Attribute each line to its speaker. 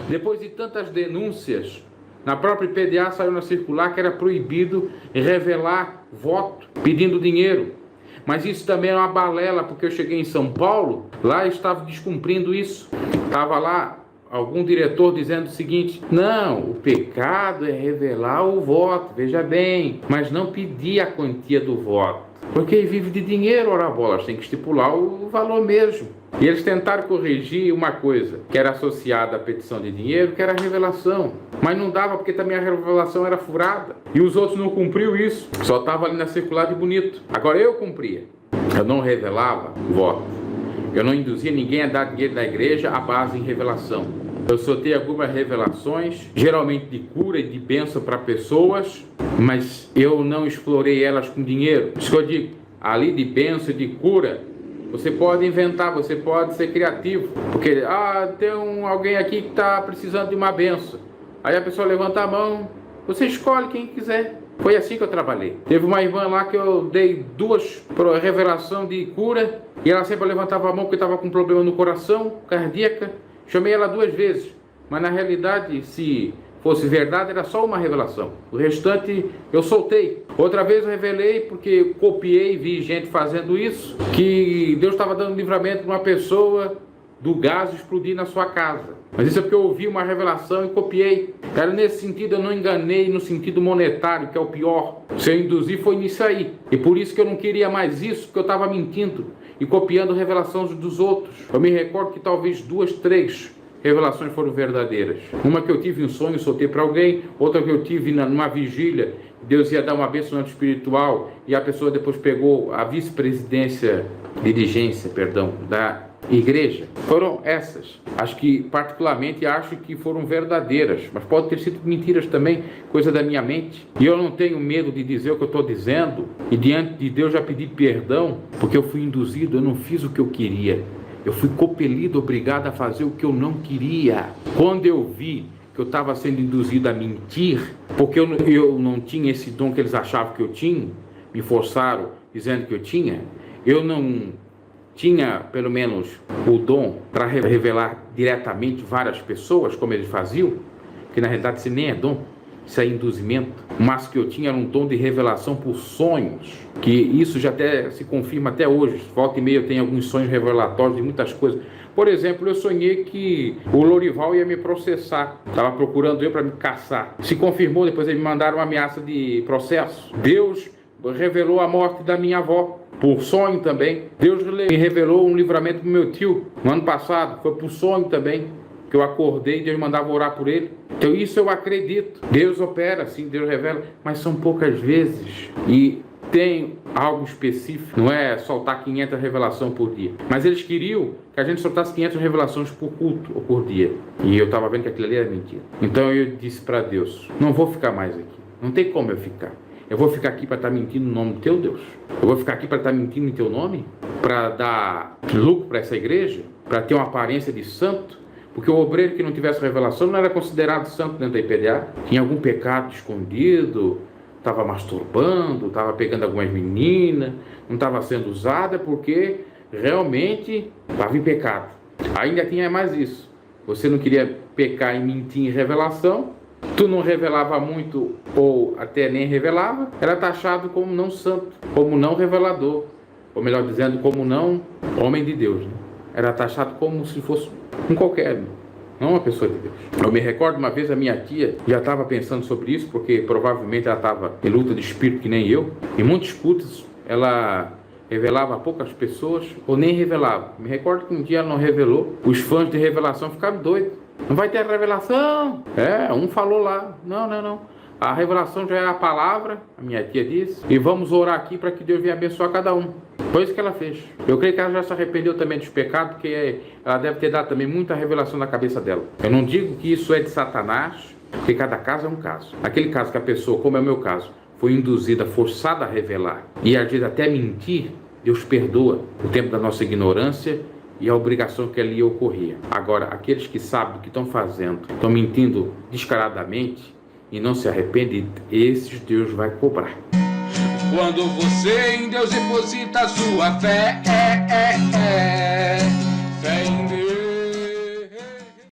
Speaker 1: Depois de tantas denúncias, na própria PDA saiu na circular que era proibido revelar voto pedindo dinheiro. Mas isso também é uma balela, porque eu cheguei em São Paulo, lá estava descumprindo isso. Estava lá algum diretor dizendo o seguinte: não, o pecado é revelar o voto, veja bem, mas não pedir a quantia do voto. Porque vive de dinheiro, ora bolas, tem que estipular o valor mesmo. E eles tentaram corrigir uma coisa que era associada à petição de dinheiro, que era a revelação. Mas não dava, porque também a revelação era furada. E os outros não cumpriu isso. Só estava ali na circular de bonito. Agora eu cumpria. Eu não revelava voto. Eu não induzia ninguém a dar dinheiro na igreja à base em revelação. Eu soltei algumas revelações, geralmente de cura e de bênção para pessoas, mas eu não explorei elas com dinheiro. Isso que eu digo, ali de bênção e de cura, você pode inventar, você pode ser criativo. Porque, tem alguém aqui que está precisando de uma bênção. Aí a pessoa levanta a mão, você escolhe quem quiser. Foi assim que eu trabalhei. Teve uma irmã lá que eu dei 2 revelação de cura, e ela sempre levantava a mão porque estava com problema no coração, cardíaca. Chamei ela 2 vezes, mas na realidade, se fosse verdade, era só uma revelação. O restante eu soltei. Outra vez eu revelei porque copiei, vi gente fazendo isso, que Deus estava dando livramento para uma pessoa do gás explodir na sua casa. Mas isso é porque eu ouvi uma revelação e copiei. Era nesse sentido, eu não enganei no sentido monetário, que é o pior. Se eu induzir, foi nisso aí. E por isso que eu não queria mais isso, porque eu estava mentindo e copiando revelações dos outros. Eu me recordo que talvez 2, 3 revelações foram verdadeiras. Uma que eu tive um sonho, soltei para alguém. Outra que eu tive numa vigília, Deus ia dar uma bênção espiritual, e a pessoa depois pegou a dirigência da igreja. Foram essas. Acho que, particularmente, acho que foram verdadeiras, mas pode ter sido mentiras também, coisa da minha mente. E eu não tenho medo de dizer o que eu estou dizendo, e diante de Deus já pedi perdão, porque eu fui induzido, eu não fiz o que eu queria. Eu fui compelido, obrigado a fazer o que eu não queria. Quando eu vi que eu estava sendo induzido a mentir, porque eu não tinha esse dom que eles achavam que eu tinha, me forçaram dizendo que eu tinha, eu não tinha, pelo menos, o dom para revelar diretamente várias pessoas, como eles faziam, que na realidade isso nem é dom, isso é induzimento, mas que eu tinha era um dom de revelação por sonhos, que isso já até se confirma até hoje. Volta e meia eu tenho alguns sonhos revelatórios de muitas coisas. Por exemplo, eu sonhei que o Lorival ia me processar, estava procurando eu para me caçar. Se confirmou, depois eles me mandaram uma ameaça de processo. Deus revelou a morte da minha avó, por sonho também. Deus me revelou um livramento para o meu tio, no ano passado, foi por sonho também, que eu acordei e Deus mandava orar por ele. Então isso eu acredito. Deus opera, sim, Deus revela, mas são poucas vezes. E tem algo específico, não é soltar 500 revelações por dia. Mas eles queriam que a gente soltasse 500 revelações por culto ou por dia. E eu estava vendo que aquilo ali era mentira. Então eu disse para Deus, não vou ficar mais aqui. Não tem como eu ficar. Eu vou ficar aqui para estar mentindo no nome do teu Deus? Eu vou ficar aqui para estar mentindo em teu nome? Para dar lucro para essa igreja? Para ter uma aparência de santo? Porque o obreiro que não tivesse revelação não era considerado santo dentro da IPDA. Tinha algum pecado escondido, estava masturbando, estava pegando algumas meninas, não estava sendo usada porque realmente estava em pecado. Ainda tinha mais isso. Você não queria pecar em mentir em revelação, tu não revelava muito ou até nem revelava, era taxado como não santo, como não revelador, ou melhor dizendo, como não homem de Deus, né? Era taxado como se fosse um qualquer, não uma pessoa de Deus. Eu me recordo uma vez a minha tia já estava pensando sobre isso, porque provavelmente ela estava em luta de espírito que nem eu. Em muitos cultos ela revelava a poucas pessoas ou nem revelava. Me recordo que um dia ela não revelou, os fãs de revelação ficaram doidos. Não vai ter revelação? Um falou lá, não. A revelação já é a palavra, a minha tia disse, e vamos orar aqui para que Deus venha abençoar cada um. Foi isso que ela fez. Eu creio que ela já se arrependeu também dos pecados, porque ela deve ter dado também muita revelação na cabeça dela. Eu não digo que isso é de Satanás, porque cada caso é um caso. Aquele caso que a pessoa, como é o meu caso, foi induzida, forçada a revelar, e às vezes até mentir, Deus perdoa o tempo da nossa ignorância e a obrigação que ali ocorria. Agora, aqueles que sabem o que estão fazendo, estão mentindo descaradamente e não se arrependem, esses Deus vai cobrar.
Speaker 2: Quando você em Deus deposita sua fé em